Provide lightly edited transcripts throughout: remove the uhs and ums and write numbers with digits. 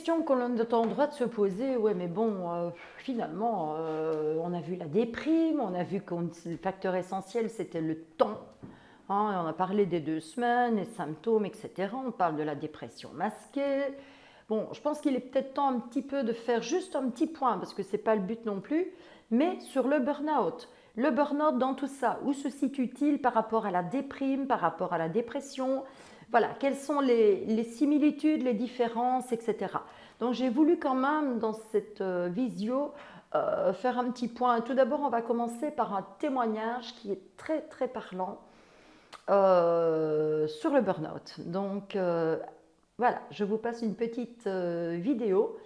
question que l'on est en droit de se poser, ouais, mais bon, finalement, on a vu la déprime, on a vu que le facteur essentiel, c'était le temps. Hein, on a parlé des 2 semaines, les symptômes, etc. On parle de la dépression masquée. Bon, je pense qu'il est peut-être temps un petit peu de faire juste un petit point, parce que ce n'est pas le but non plus, mais sur le burn-out. Le burn-out dans tout ça, où se situe-t-il par rapport à la déprime, par rapport à la dépression? Voilà, quelles sont les similitudes, les différences, etc. Donc j'ai voulu quand même dans cette visio faire un petit point. Tout d'abord, on va commencer par un témoignage qui est très très parlant sur le burn-out. Donc voilà, je vous passe une petite vidéo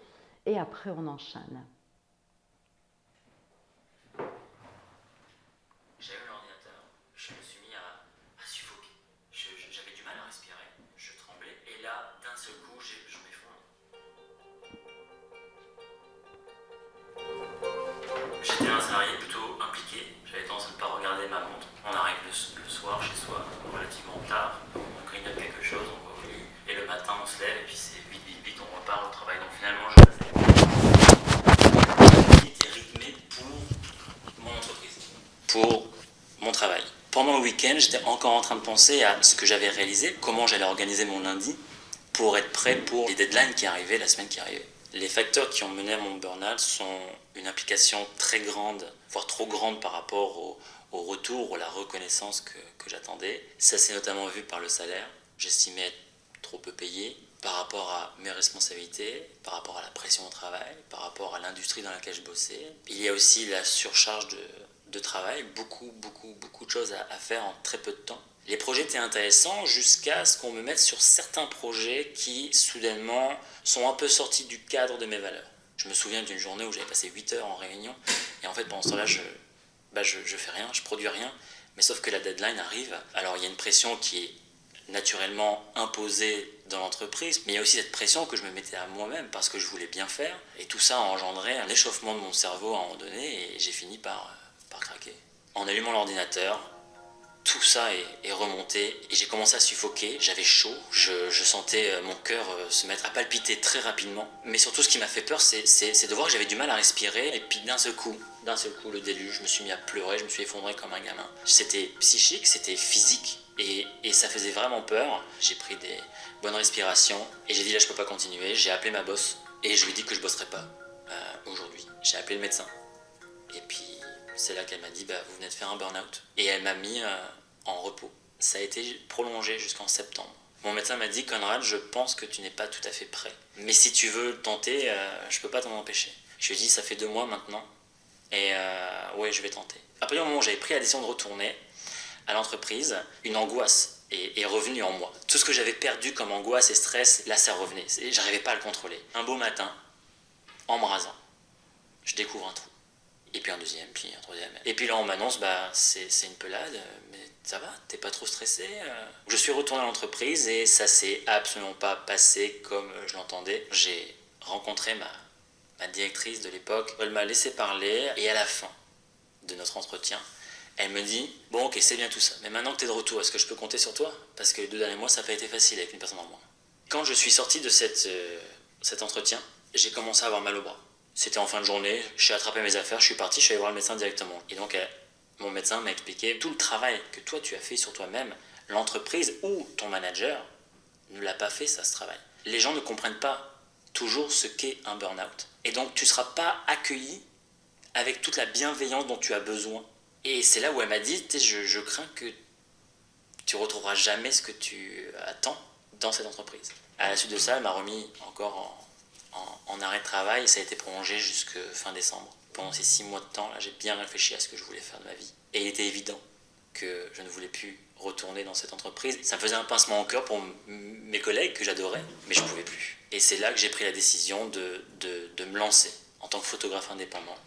et après on enchaîne. J'ai eu l'ordinateur, je me suis mis à suffoquer. J'avais du mal à respirer, je tremblais, et là, d'un seul coup, je m'effondre. J'étais un salarié plutôt impliqué, j'avais tendance à ne pas regarder ma montre. On arrive le soir chez soi, relativement tard, on grignote quelque chose, on va au lit, et le matin on se lève, et puis c'est vite, vite, vite, on repart au travail. Donc finalement, je était rythmé pour mon entreprise, pour mon travail. Pendant le week-end, j'étais encore en train de penser à ce que j'avais réalisé, comment j'allais organiser mon lundi pour être prêt pour les deadlines qui arrivaient, la semaine qui arrivait. Les facteurs qui ont mené à mon burn-out sont une implication très grande, voire trop grande par rapport au retour ou à la reconnaissance que j'attendais. Ça s'est notamment vu par le salaire. J'estimais être trop peu payé par rapport à mes responsabilités, par rapport à la pression au travail, par rapport à l'industrie dans laquelle je bossais. Il y a aussi la surcharge de travail, beaucoup de choses à faire en très peu de temps. Les projets étaient intéressants jusqu'à ce qu'on me mette sur certains projets qui, soudainement, sont un peu sortis du cadre de mes valeurs. Je me souviens d'une journée où j'avais passé 8 heures en réunion, et en fait, pendant ce temps-là, je fais rien, je produis rien, mais sauf que la deadline arrive. Alors, il y a une pression qui est naturellement imposée dans l'entreprise, mais il y a aussi cette pression que je me mettais à moi-même parce que je voulais bien faire, et tout ça a engendré un échauffement de mon cerveau à un moment donné, et j'ai fini par craquer. En allumant l'ordinateur, tout ça est remonté et j'ai commencé à suffoquer, j'avais chaud, je sentais mon cœur se mettre à palpiter très rapidement. Mais surtout ce qui m'a fait peur, c'est de voir que j'avais du mal à respirer, et puis d'un seul coup, le déluge, je me suis mis à pleurer, je me suis effondré comme un gamin. C'était psychique, c'était physique, et ça faisait vraiment peur. J'ai pris des bonnes respirations et j'ai dit là je peux pas continuer, j'ai appelé ma boss et je lui ai dit que je bosserais pas aujourd'hui. J'ai appelé le médecin et puis c'est là qu'elle m'a dit vous venez de faire un burn-out, et elle m'a mis en repos. Ça a été prolongé jusqu'en septembre. Mon médecin m'a dit Conrad, je pense que tu n'es pas tout à fait prêt, mais si tu veux tenter, je peux pas t'en empêcher. Je lui ai dit ça fait 2 mois maintenant et ouais je vais tenter. Après le moment où j'avais pris la décision de retourner à l'entreprise, une angoisse est revenue en moi. Tout ce que j'avais perdu comme angoisse et stress, là ça revenait. J'arrivais pas à le contrôler. Un beau matin, en me rasant, je découvre un trou. Et puis un deuxième, puis un troisième. Et puis là on m'annonce c'est une pelade, mais ça va, t'es pas trop stressé? Je suis retourné à l'entreprise et ça s'est absolument pas passé comme je l'entendais. J'ai rencontré ma directrice de l'époque, elle m'a laissé parler, et à la fin de notre entretien, elle me dit bon ok c'est bien tout ça, mais maintenant que t'es de retour, est-ce que je peux compter sur toi? Parce que les 2 derniers mois ça n'a pas été facile avec une personne en moins. Quand je suis sorti de cet entretien, j'ai commencé à avoir mal au bras. C'était en fin de journée, j'ai attrapé mes affaires, je suis parti, je suis allé voir le médecin directement. Et donc mon médecin m'a expliqué tout le travail que toi tu as fait sur toi-même, l'entreprise ou ton manager ne l'a pas fait, ça ce travail. Les gens ne comprennent pas toujours ce qu'est un burn-out. Et donc tu ne seras pas accueilli avec toute la bienveillance dont tu as besoin. Et c'est là où elle m'a dit, je crains que tu ne retrouveras jamais ce que tu attends dans cette entreprise. À la suite de ça, elle m'a remis encore en arrêt de travail, et ça a été prolongé jusqu'à fin décembre. Pendant ces 6 mois de temps, là, j'ai bien réfléchi à ce que je voulais faire de ma vie. Et il était évident que je ne voulais plus retourner dans cette entreprise. Ça me faisait un pincement au cœur pour mes collègues que j'adorais, mais je ne pouvais plus. Et c'est là que j'ai pris la décision de me lancer en tant que photographe indépendant,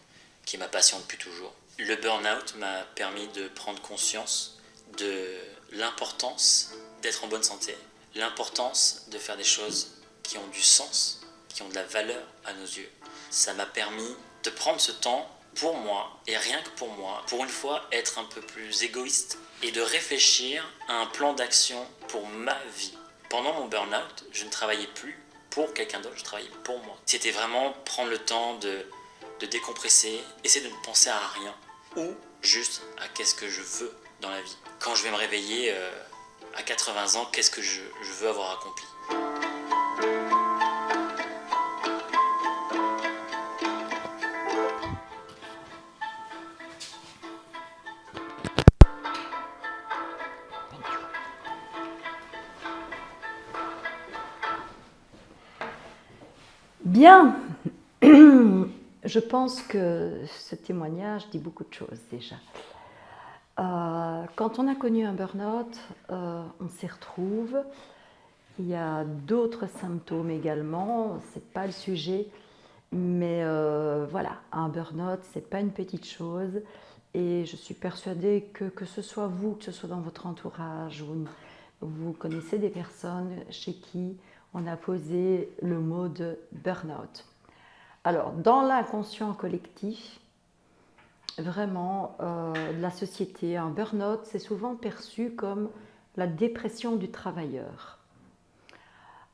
qui est ma passion depuis toujours. Le burn-out m'a permis de prendre conscience de l'importance d'être en bonne santé, l'importance de faire des choses qui ont du sens, qui ont de la valeur à nos yeux. Ça m'a permis de prendre ce temps pour moi, et rien que pour moi, pour une fois être un peu plus égoïste et de réfléchir à un plan d'action pour ma vie. Pendant mon burn-out, je ne travaillais plus pour quelqu'un d'autre, je travaillais pour moi. C'était vraiment prendre le temps de décompresser, essayer de ne penser à rien, ou juste à qu'est-ce que je veux dans la vie. Quand je vais me réveiller à 80 ans, qu'est-ce que je veux avoir accompli. Bien, je pense que ce témoignage dit beaucoup de choses déjà. Quand on a connu un burn-out, on s'y retrouve. Il y a d'autres symptômes également, c'est pas le sujet, mais voilà, un burn-out, c'est pas une petite chose. Et je suis persuadée que ce soit vous, que ce soit dans votre entourage, ou vous connaissez des personnes chez qui on a posé le mot de burn-out. Alors, dans l'inconscient collectif, vraiment, de la société, un burn-out, c'est souvent perçu comme la dépression du travailleur.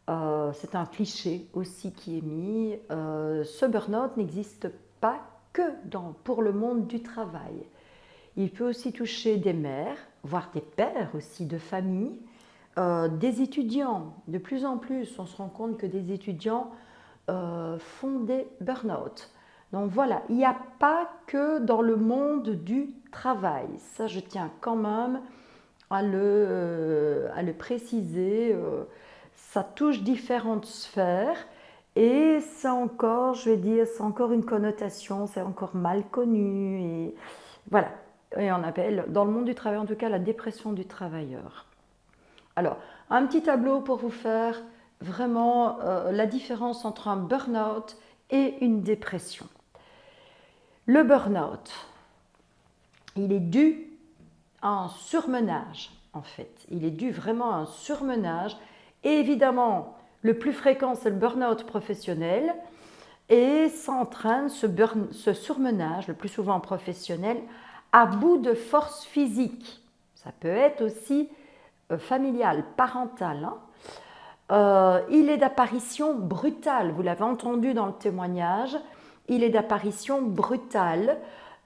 C'est un cliché aussi qui est mis. Ce burn-out n'existe pas que pour le monde du travail. Il peut aussi toucher des mères, voire des pères aussi de famille, des étudiants. De plus en plus, on se rend compte que des étudiants font des burn-out. Donc voilà, il n'y a pas que dans le monde du travail. Ça, je tiens quand même à le préciser. Ça touche différentes sphères et c'est encore, je vais dire, c'est encore une connotation, c'est encore mal connu. Et voilà, et on appelle, dans le monde du travail en tout cas, la dépression du travailleur. Alors, un petit tableau pour vous faire vraiment la différence entre un burn-out et une dépression. Le burn-out, il est dû à un surmenage en fait. Il est dû vraiment à un surmenage. Et évidemment, le plus fréquent, c'est le burn-out professionnel. Et ça entraîne ce surmenage, le plus souvent professionnel, à bout de force physique. Ça peut être aussi familial, parental. Il est d'apparition brutale, vous l'avez entendu dans le témoignage, il est d'apparition brutale.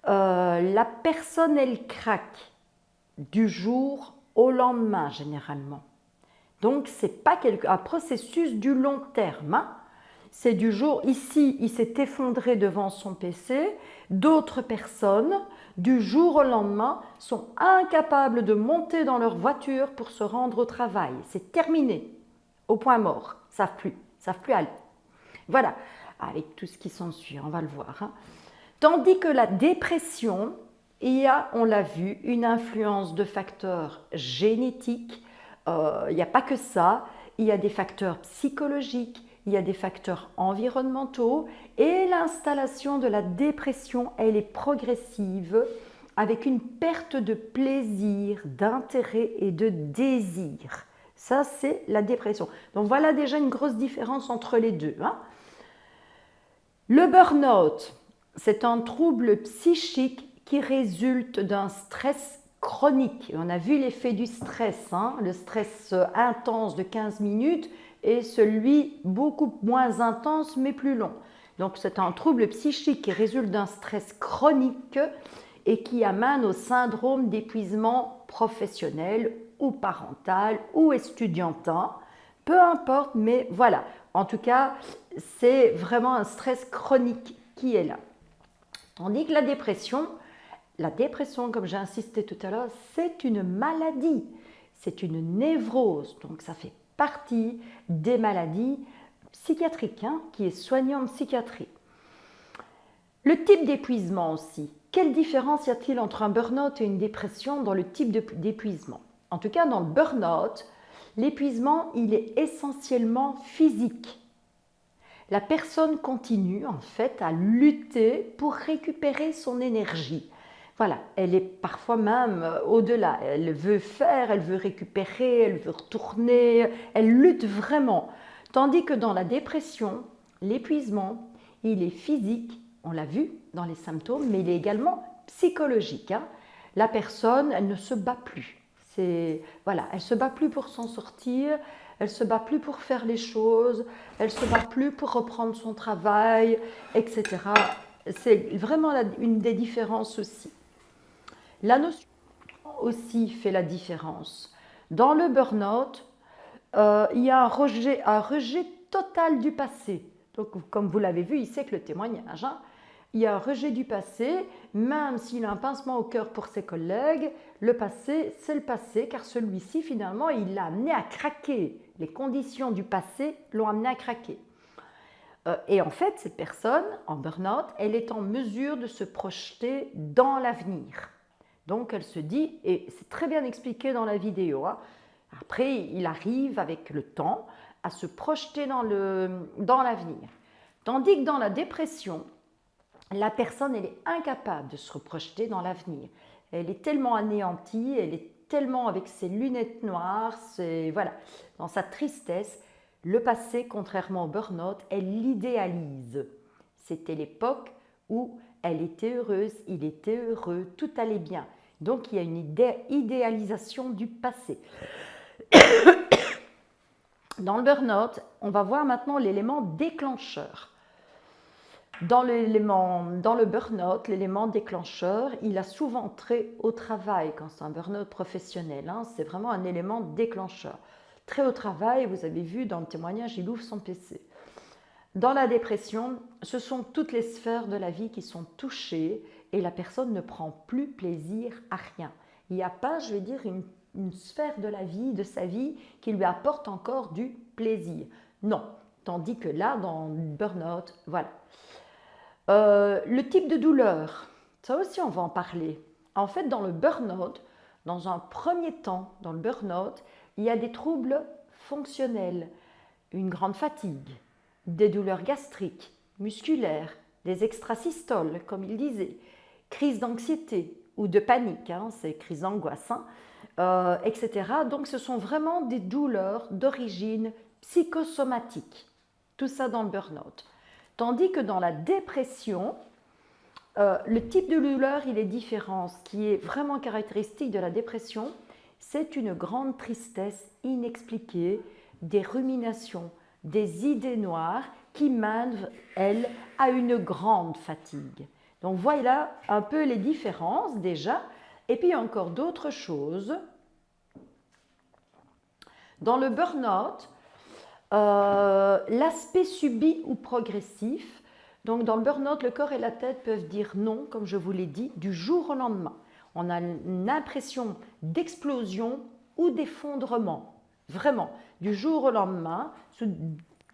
La personne, elle craque du jour au lendemain généralement. Donc, ce n'est pas un processus du long terme. Hein. C'est du jour, ici, il s'est effondré devant son PC. D'autres personnes, du jour au lendemain, sont incapables de monter dans leur voiture pour se rendre au travail. C'est terminé, au point mort. Ils ne savent plus aller. Voilà, avec tout ce qui s'ensuit, on va le voir. Hein. Tandis que la dépression, il y a, on l'a vu, une influence de facteurs génétiques. Il n'y a pas que ça, il y a des facteurs psychologiques, il y a des facteurs environnementaux et l'installation de la dépression, elle est progressive avec une perte de plaisir, d'intérêt et de désir. Ça, c'est la dépression. Donc voilà déjà une grosse différence entre les deux. Hein. Le burn-out, c'est un trouble psychique qui résulte d'un stress chronique. On a vu l'effet du stress, hein, le stress intense de 15 minutes et celui beaucoup moins intense mais plus long. Donc c'est un trouble psychique qui résulte d'un stress chronique et qui amène au syndrome d'épuisement professionnel ou parental ou estudiantin, peu importe, mais voilà. En tout cas, c'est vraiment un stress chronique qui est là. Tandis que la dépression, comme j'ai insisté tout à l'heure, c'est une maladie, c'est une névrose, donc ça fait partie des maladies psychiatriques, hein, qui est soignée en psychiatrie. Le type d'épuisement aussi. Quelle différence y a-t-il entre un burn-out et une dépression dans le type d'épuisement? En tout cas, dans le burn-out, l'épuisement, il est essentiellement physique. La personne continue en fait à lutter pour récupérer son énergie. Voilà, elle est parfois même au-delà. Elle veut faire, elle veut récupérer, elle veut retourner, elle lutte vraiment. Tandis que dans la dépression, l'épuisement, il est physique, on l'a vu dans les symptômes, mais il est également psychologique. Hein. La personne, elle ne se bat plus. Voilà, elle ne se bat plus pour s'en sortir, elle se bat plus pour faire les choses, elle se bat plus pour reprendre son travail, etc. C'est vraiment une des différences aussi. La notion aussi fait la différence. Dans le burn-out, il y a un rejet total du passé. Donc, comme vous l'avez vu ici avec le témoignage, hein, il y a un rejet du passé, même s'il a un pincement au cœur pour ses collègues, le passé, c'est le passé, car celui-ci, finalement, il l'a amené à craquer. Les conditions du passé l'ont amené à craquer. Et en fait, cette personne, en burn-out, elle est en mesure de se projeter dans l'avenir. Donc, elle se dit, et c'est très bien expliqué dans la vidéo, hein, après, il arrive avec le temps à se projeter dans l'avenir. Tandis que dans la dépression, la personne, elle est incapable de se projeter dans l'avenir. Elle est tellement anéantie, elle est tellement avec ses lunettes noires, voilà, dans sa tristesse. Le passé, contrairement au burn-out, elle l'idéalise. C'était l'époque où elle était heureuse, il était heureux, tout allait bien. Donc, il y a une idéalisation du passé. Dans le burn-out, on va voir maintenant l'élément déclencheur. Dans le burn-out, l'élément déclencheur, il a souvent trait au travail quand c'est un burn-out professionnel. Hein, c'est vraiment un élément déclencheur. Trait au travail, vous avez vu dans le témoignage, il ouvre son PC. Dans la dépression, ce sont toutes les sphères de la vie qui sont touchées et la personne ne prend plus plaisir à rien. Il n'y a pas, je vais dire, une sphère de la vie, de sa vie, qui lui apporte encore du plaisir. Non. Tandis que là, dans le burn-out, voilà. Le type de douleur, ça aussi on va en parler. En fait, dans le burn-out, dans un premier temps, dans le burn-out, il y a des troubles fonctionnels, une grande fatigue, des douleurs gastriques, musculaires, des extrasystoles, comme il disait, crise d'anxiété ou de panique, hein, c'est crise d'angoisse, hein, etc. Donc ce sont vraiment des douleurs d'origine psychosomatique. Tout ça dans le burn-out. Tandis que dans la dépression, le type de douleur, il est différent. Ce qui est vraiment caractéristique de la dépression, c'est une grande tristesse inexpliquée, des ruminations, des idées noires qui mènent, elles, à une grande fatigue. Donc voilà un peu les différences déjà. Et puis il y a encore d'autres choses. Dans le burn-out, l'aspect subi ou progressif. Donc dans le burn-out, le corps et la tête peuvent dire non, comme je vous l'ai dit, du jour au lendemain. On a une impression d'explosion ou d'effondrement, vraiment, du jour au lendemain, sous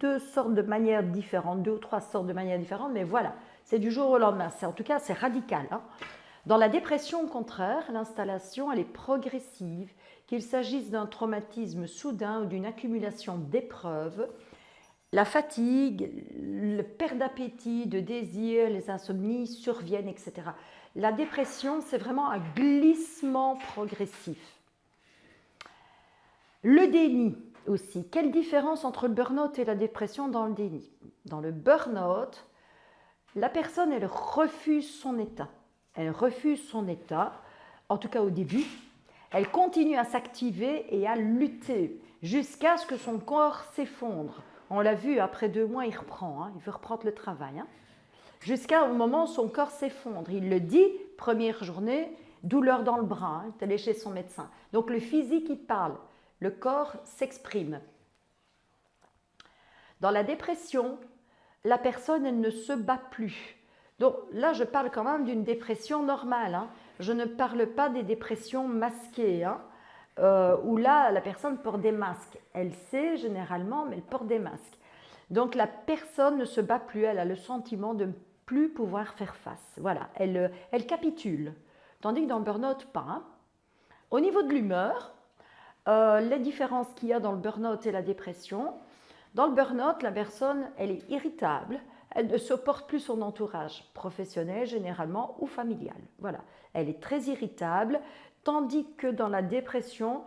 deux sortes de manières différentes, deux ou trois sortes de manières différentes, mais voilà, c'est du jour au lendemain. En tout cas, c'est radical. Hein. Dans la dépression, au contraire, l'installation, elle est progressive, qu'il s'agisse d'un traumatisme soudain ou d'une accumulation d'épreuves. La fatigue, le perte d'appétit, de désir, les insomnies surviennent, etc. La dépression, c'est vraiment un glissement progressif. Le déni aussi. Quelle différence entre le burn-out et la dépression dans le déni? Dans le burn-out, la personne, elle refuse son état. Elle refuse son état, en tout cas au début. Elle continue à s'activer et à lutter jusqu'à ce que son corps s'effondre. On l'a vu, après 2 mois, il reprend, hein, il veut reprendre le travail. Hein. Jusqu'au moment où son corps s'effondre. Il le dit, première journée, douleur dans le bras, hein, il est allé chez son médecin. Donc le physique, il parle, le corps s'exprime. Dans la dépression, la personne, elle ne se bat plus. Donc là, je parle quand même d'une dépression normale. Hein. Je ne parle pas des dépressions masquées, hein, où là, la personne porte des masques. Elle sait généralement, mais elle porte des masques. Donc la personne ne se bat plus, elle a le sentiment de ne plus pouvoir faire face. Voilà, elle capitule. Tandis que dans le burn-out, pas. Hein. Au niveau de l'humeur, les différences qu'il y a dans le burn-out et la dépression, dans le burn-out, la personne, elle est irritable, elle ne supporte plus son entourage professionnel généralement ou familial. Voilà, elle est très irritable, tandis que dans la dépression,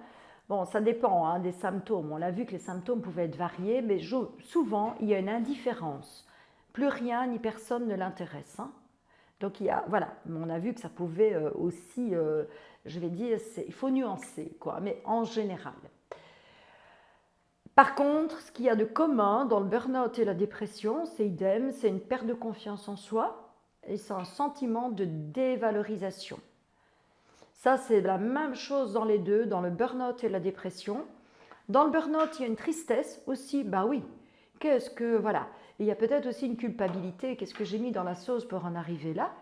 bon, ça dépend hein, des symptômes. On l'a vu que les symptômes pouvaient être variés, mais souvent, il y a une indifférence. Plus rien ni personne ne l'intéresse. Hein. Donc, voilà, on a vu que ça pouvait aussi, je vais dire, il faut nuancer, quoi, mais en général. Par contre, ce qu'il y a de commun dans le burn-out et la dépression, c'est idem, c'est une perte de confiance en soi et c'est un sentiment de dévalorisation. Ça, c'est la même chose dans les deux, dans le burn-out et la dépression. Dans le burn-out, il y a une tristesse aussi, ben oui, voilà. Il y a peut-être aussi une culpabilité, qu'est-ce que j'ai mis dans la sauce pour en arriver là.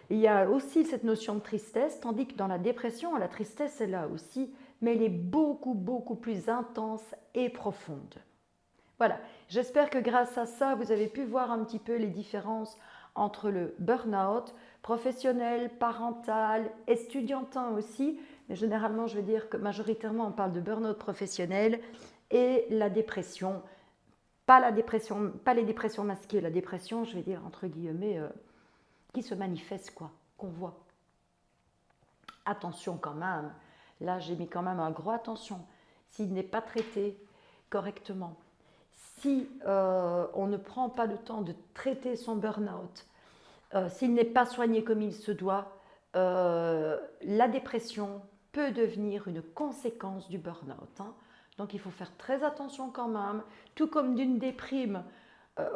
Il y a aussi cette notion de tristesse, tandis que dans la dépression, la tristesse est là aussi, mais elle est beaucoup, beaucoup plus intense et profonde. Voilà, j'espère que grâce à ça, vous avez pu voir un petit peu les différences entre le burn-out professionnel, parental, estudiantin aussi, mais généralement, je vais dire que majoritairement, on parle de burn-out professionnel et la dépression, pas les dépressions masquées, la dépression, je vais dire entre guillemets, qui se manifeste, quoi, qu'on voit. Attention quand même, là j'ai mis quand même un gros attention, s'il n'est pas traité correctement, si on ne prend pas le temps de traiter son burn-out, s'il n'est pas soigné comme il se doit, la dépression peut devenir une conséquence du burn-out. Hein. Donc il faut faire très attention quand même, tout comme d'une déprime,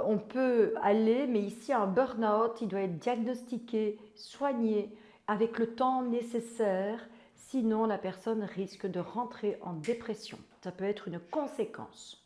on peut aller, mais ici un burn-out, il doit être diagnostiqué, soigné avec le temps nécessaire, sinon la personne risque de rentrer en dépression. Ça peut être une conséquence.